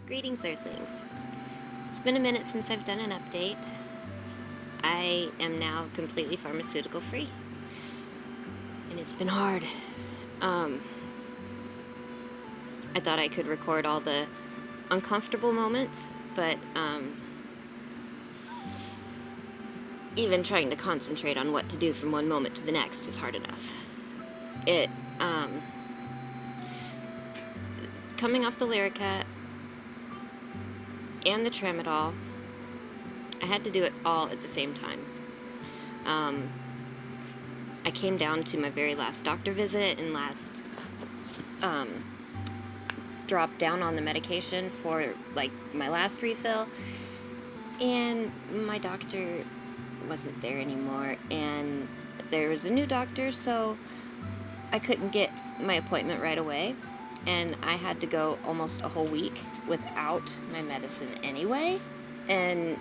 Greetings, Earthlings. It's been a minute since I've done an update. I am now completely pharmaceutical free, and it's been hard. I thought I could record all the uncomfortable moments, but even trying to concentrate on what to do from one moment to the next is hard enough. Coming off the Lyrica and the Tramadol, I had to do it all at the same time. I came down to my very last doctor visit and last dropped down on the medication for like my last refill, and my doctor wasn't there anymore, and there was a new doctor, so I couldn't get my appointment right away, and I had to go almost a whole week without my medicine anyway. And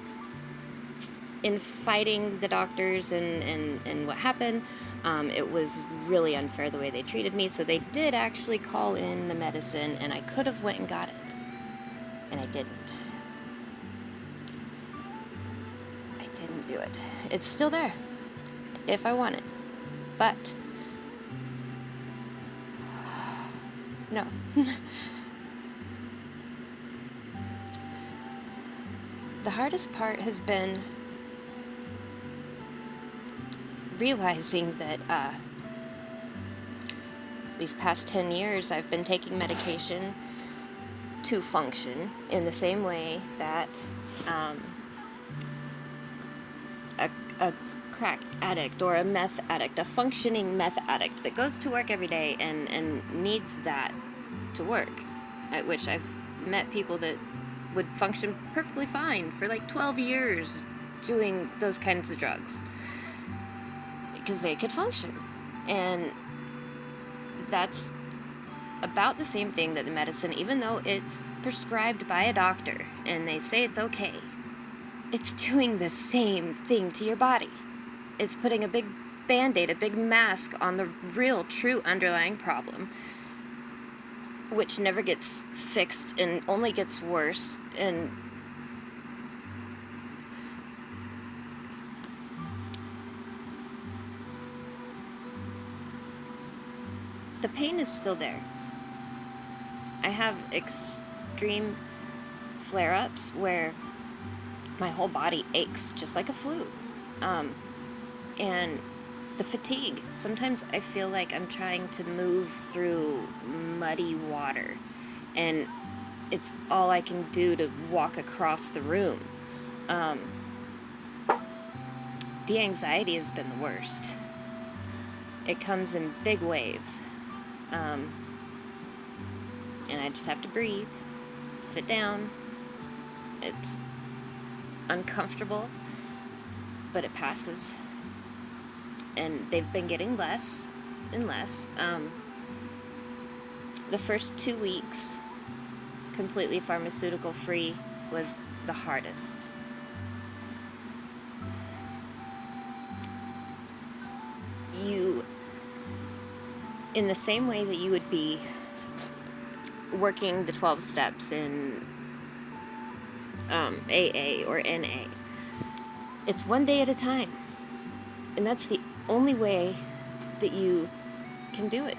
in fighting the doctors and what happened, it was really unfair the way they treated me, so they did actually call in the medicine, and I could have went and got it, and I didn't. Do it. It's still there if I want it, but no. The hardest part has been realizing that these past 10 years I've been taking medication to function in the same way that a crack addict or a meth addict, a functioning meth addict that goes to work every day and needs that to work, at which I've met people that would function perfectly fine for like 12 years doing those kinds of drugs because they could function. And that's about the same thing that the medicine, even though it's prescribed by a doctor and they say it's okay, it's doing the same thing to your body. It's putting a big band-aid, a big mask on the real, true underlying problem, which never gets fixed and only gets worse. And the pain is still there. I have extreme flare-ups where my whole body aches just like a flu. And the fatigue. Sometimes I feel like I'm trying to move through muddy water, and it's all I can do to walk across the room. The anxiety has been the worst. It comes in big waves. And I just have to breathe, sit down. It's uncomfortable, but it passes, and they've been getting less and less. The first 2 weeks completely pharmaceutical free was the hardest. You, in the same way that you would be working the 12 steps in AA or NA, it's one day at a time, and that's the only way that you can do it.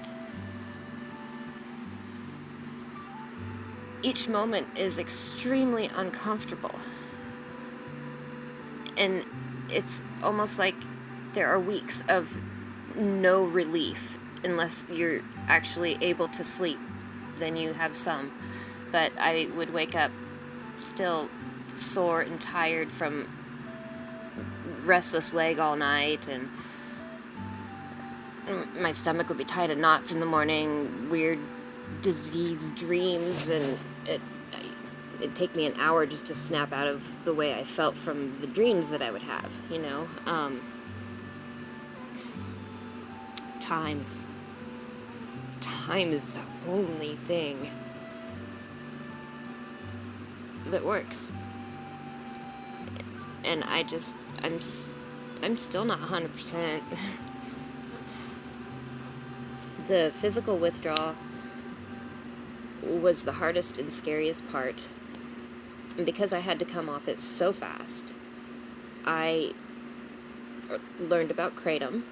Each moment is extremely uncomfortable, and it's almost like there are weeks of no relief unless you're actually able to sleep. Then you have some, but I would wake up still sore and tired from restless leg all night, and my stomach would be tied in knots in the morning, weird disease dreams, and it'd take me an hour just to snap out of the way I felt from the dreams that I would have, you know. Time is the only thing that works. And I'm still not 100%. The physical withdrawal was the hardest and scariest part. And because I had to come off it so fast, I learned about kratom.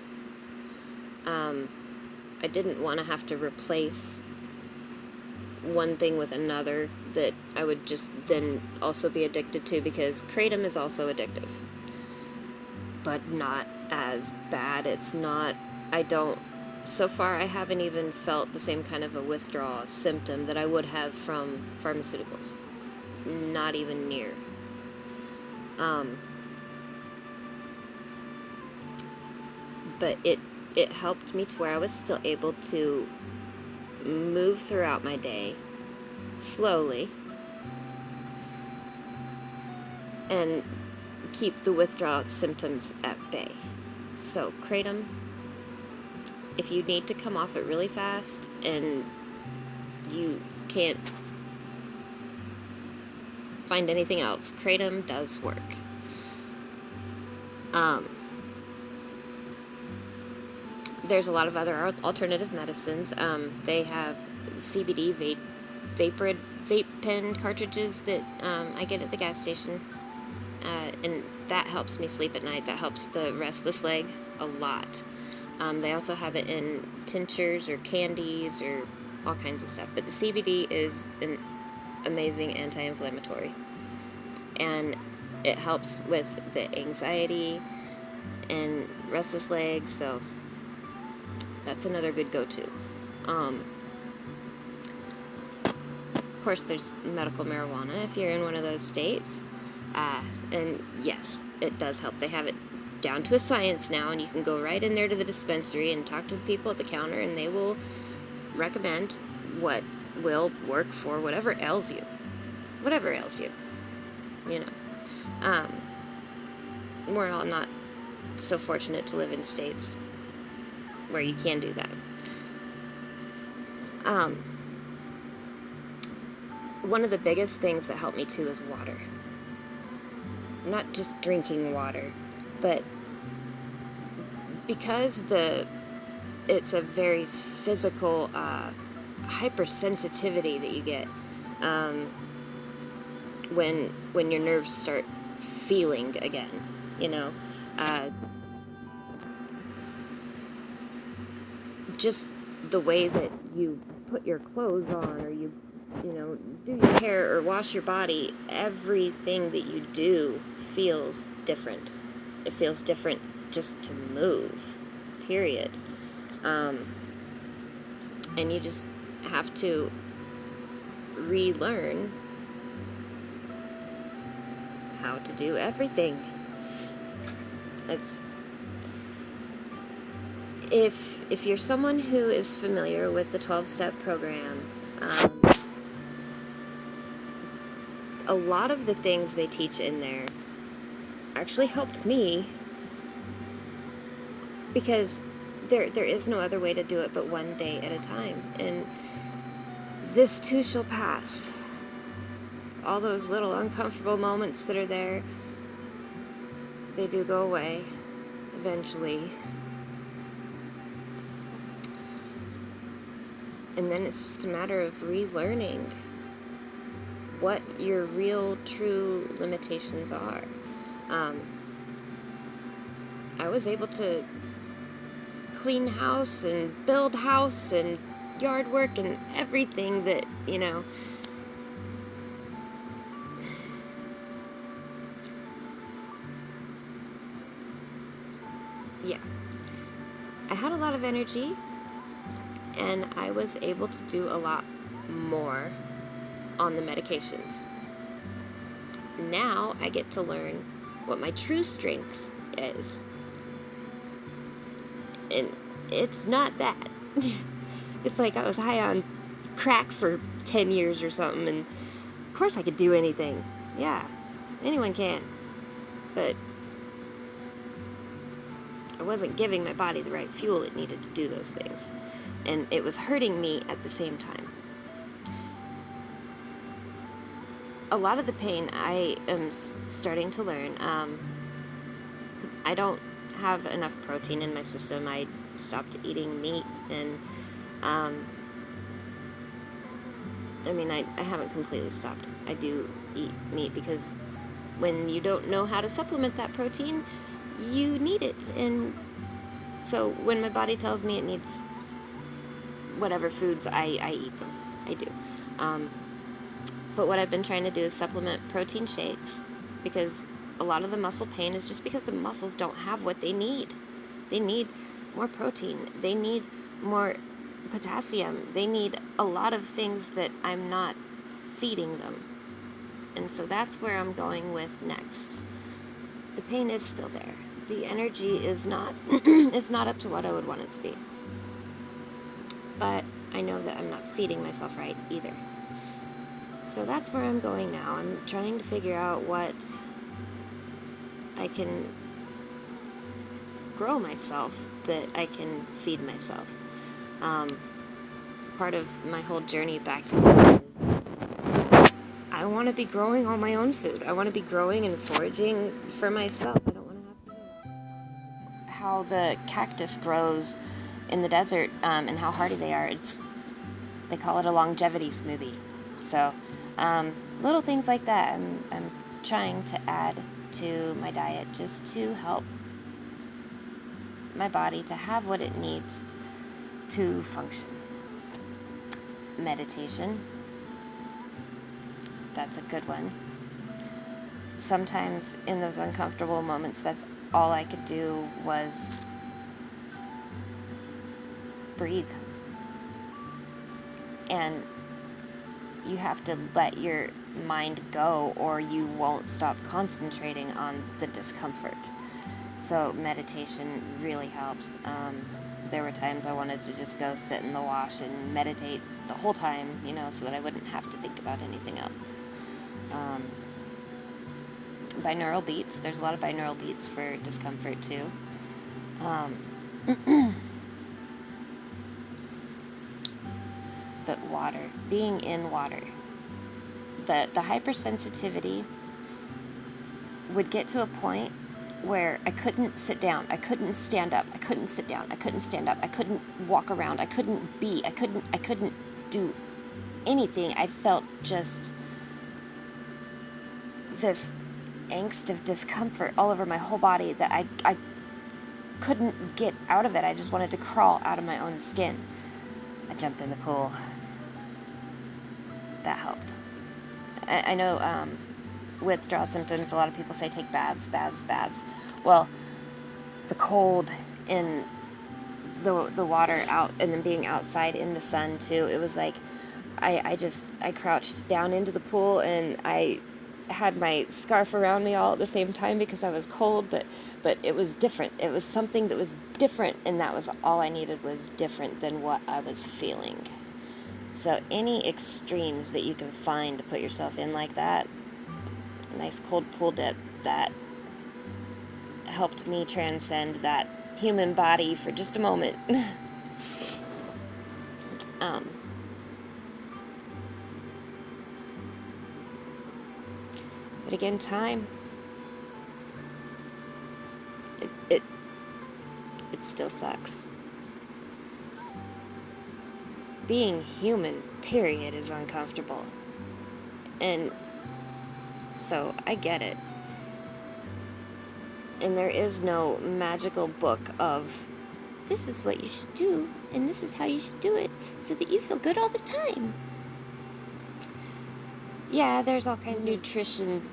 I didn't want to have to replace one thing with another that I would just then also be addicted to, because kratom is also addictive, but not as bad. It's not, so far I haven't even felt the same kind of a withdrawal symptom that I would have from pharmaceuticals. Not even near. But it helped me to where I was still able to move throughout my day slowly and keep the withdrawal symptoms at bay. So kratom, if you need to come off it really fast and you can't find anything else, kratom does work. There's a lot of other alternative medicines. They have CBD vape pen cartridges that I get at the gas station, and that helps me sleep at night. That helps the restless leg a lot. They also have it in tinctures or candies or all kinds of stuff. But the CBD is an amazing anti-inflammatory, and it helps with the anxiety and restless legs. So that's another good go-to. Of course, there's medical marijuana if you're in one of those states. And yes, it does help. They have it down to a science now, and you can go right in there to the dispensary and talk to the people at the counter, and they will recommend what will work for whatever ails you. Whatever ails you. You know. We're all not so fortunate to live in states where you can do that. One of the biggest things that helped me too is water. Not just drinking water, but because it's a very physical hypersensitivity that you get when your nerves start feeling again, you know. Just the way that you put your clothes on, or you know, do your hair or wash your body, everything that you do feels different. It feels different just to move, period. And you just have to relearn how to do everything. If you're someone who is familiar with the 12-step program, a lot of the things they teach in there actually helped me, because there is no other way to do it but one day at a time, and this too shall pass. All those little uncomfortable moments that are there, they do go away eventually. And then it's just a matter of relearning what your real, true limitations are. I was able to clean house and build house and yard work and everything that, you know, yeah. I had a lot of energy, and I was able to do a lot more on the medications. Now I get to learn what my true strength is. And it's not that. It's like I was high on crack for 10 years or something, and of course I could do anything. Yeah, anyone can. But I wasn't giving my body the right fuel it needed to do those things. And it was hurting me at the same time. A lot of the pain I am starting to learn. I don't have enough protein in my system. I stopped eating meat, and I mean, I haven't completely stopped. I do eat meat because when you don't know how to supplement that protein, you need it. And so when my body tells me it needs whatever foods, I eat them. I do. But what I've been trying to do is supplement protein shakes, because a lot of the muscle pain is just because the muscles don't have what they need. They need more protein. They need more potassium. They need a lot of things that I'm not feeding them. And so that's where I'm going with next. The pain is still there. The energy is not is not up to what I would want it to be. But I know that I'm not feeding myself right either. So that's where I'm going now. I'm trying to figure out what I can grow myself that I can feed myself. Part of my whole journey back here, I want to be growing all my own food. I want to be growing and foraging for myself. I don't want to have to how the cactus grows in the desert, and how hardy they are. They call it a longevity smoothie. So little things like that I'm trying to add to my diet just to help my body to have what it needs to function. Meditation, that's a good one. Sometimes in those uncomfortable moments, that's all I could do was breathe. And you have to let your mind go, or you won't stop concentrating on the discomfort. So meditation really helps. There were times I wanted to just go sit in the wash and meditate the whole time, so that I wouldn't have to think about anything else. Binaural beats. There's a lot of binaural beats for discomfort too. But water, being in water. The hypersensitivity would get to a point where I couldn't sit down, I couldn't stand up, I couldn't sit down, I couldn't stand up, I couldn't walk around, I couldn't do anything. I felt just this angst of discomfort all over my whole body that I couldn't get out of it. I just wanted to crawl out of my own skin. I jumped in the pool. That helped. I know withdrawal symptoms, a lot of people say take baths. Well, the cold in the water out, and then being outside in the sun too, it was like I crouched down into the pool, and I had my scarf around me all at the same time because I was cold, but it was different. It was something that was different, and that was all I needed, was different than what I was feeling. So any extremes that you can find to put yourself in like that, a nice cold pool dip, that helped me transcend that human body for just a moment. But again, time, it still sucks. Being human, period, is uncomfortable. And so I get it. And there is no magical book of, this is what you should do, and this is how you should do it, so that you feel good all the time. Yeah, there's all kinds of nutrition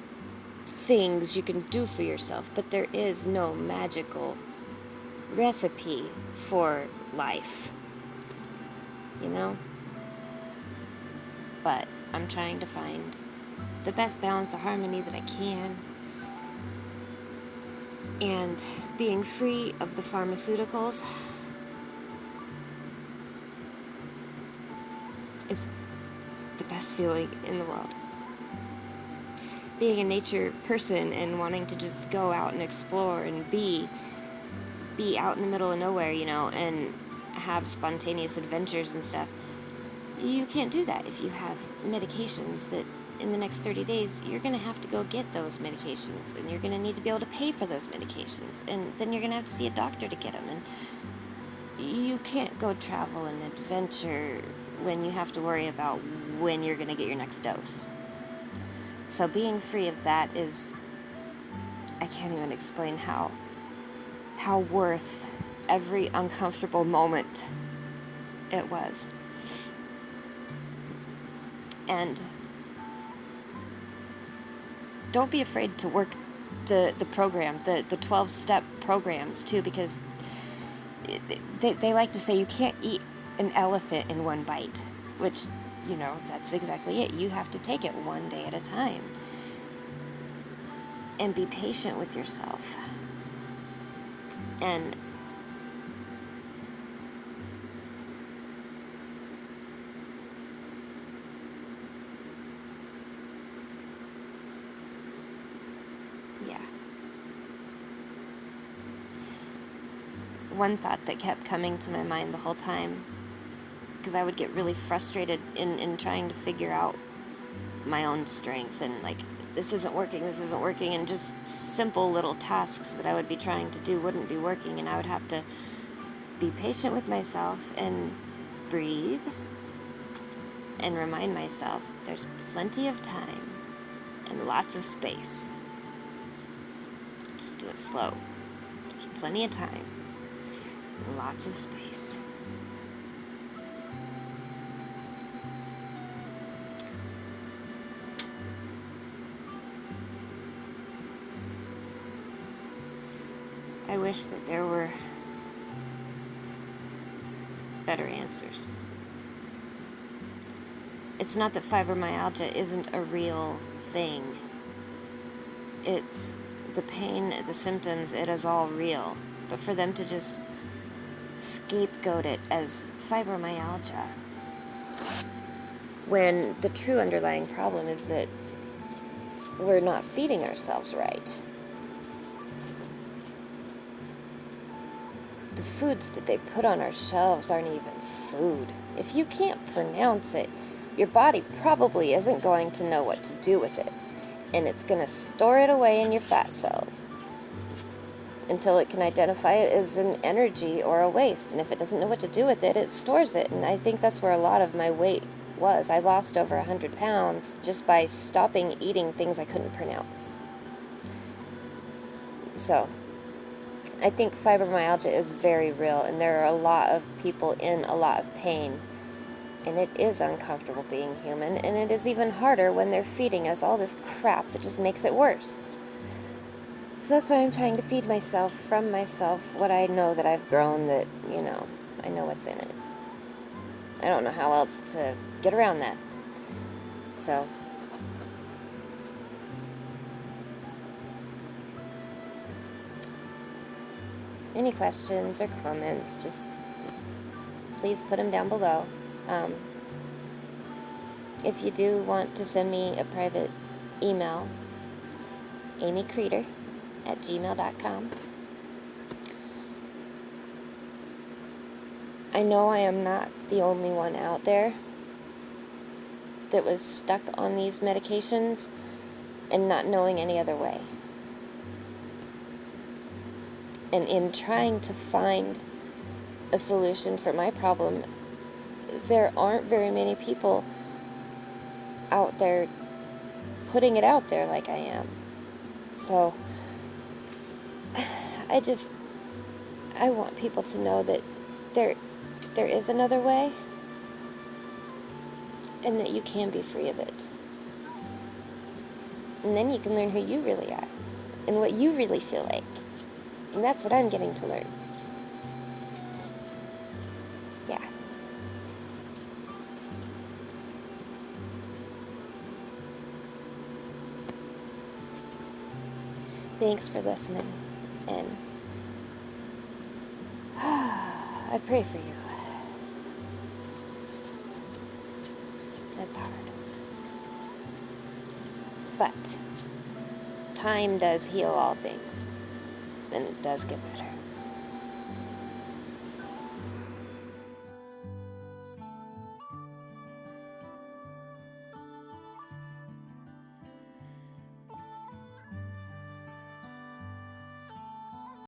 things you can do for yourself, but there is no magical recipe for life. But I'm trying to find the best balance of harmony that I can, and being free of the pharmaceuticals is the best feeling in the world. Being a nature person and wanting to just go out and explore and be out in the middle of nowhere, and have spontaneous adventures and stuff. You can't do that if you have medications that in the next 30 days you're going to have to go get those medications, and you're going to need to be able to pay for those medications, and then you're going to have to see a doctor to get them, and you can't go travel and adventure when you have to worry about when you're going to get your next dose. So being free of that is, I can't even explain how worth every uncomfortable moment it was. And don't be afraid to work the program, the 12-step programs too, because they like to say you can't eat an elephant in one bite, which, that's exactly it. You have to take it one day at a time. And be patient with yourself. And yeah. One thought that kept coming to my mind the whole time, because I would get really frustrated in trying to figure out my own strength, and like, this isn't working, and just simple little tasks that I would be trying to do wouldn't be working, and I would have to be patient with myself and breathe and remind myself there's plenty of time and lots of space. Just do it slow. There's plenty of time and lots of space. I wish that there were better answers. It's not that fibromyalgia isn't a real thing. It's the pain, the symptoms, it is all real. But for them to just scapegoat it as fibromyalgia, when the true underlying problem is that we're not feeding ourselves right. The foods that they put on our shelves aren't even food. If you can't pronounce it, your body probably isn't going to know what to do with it. And it's going to store it away in your fat cells until it can identify it as an energy or a waste. And if it doesn't know what to do with it, it stores it. And I think that's where a lot of my weight was. I lost over 100 pounds just by stopping eating things I couldn't pronounce. So I think fibromyalgia is very real, and there are a lot of people in a lot of pain, and it is uncomfortable being human, and it is even harder when they're feeding us all this crap that just makes it worse. So that's why I'm trying to feed myself from myself what I know that I've grown, that, I know what's in it. I don't know how else to get around that. So any questions or comments, just please put them down below. If you do want to send me a private email, amykrieter@gmail.com. I know I am not the only one out there that was stuck on these medications and not knowing any other way. And in trying to find a solution for my problem, there aren't very many people out there putting it out there like I am. So I want people to know that there is another way, and that you can be free of it. And then you can learn who you really are and what you really feel like. And that's what I'm getting to learn. Yeah. Thanks for listening, and I pray for you. That's hard. But time does heal all things, and it does get better.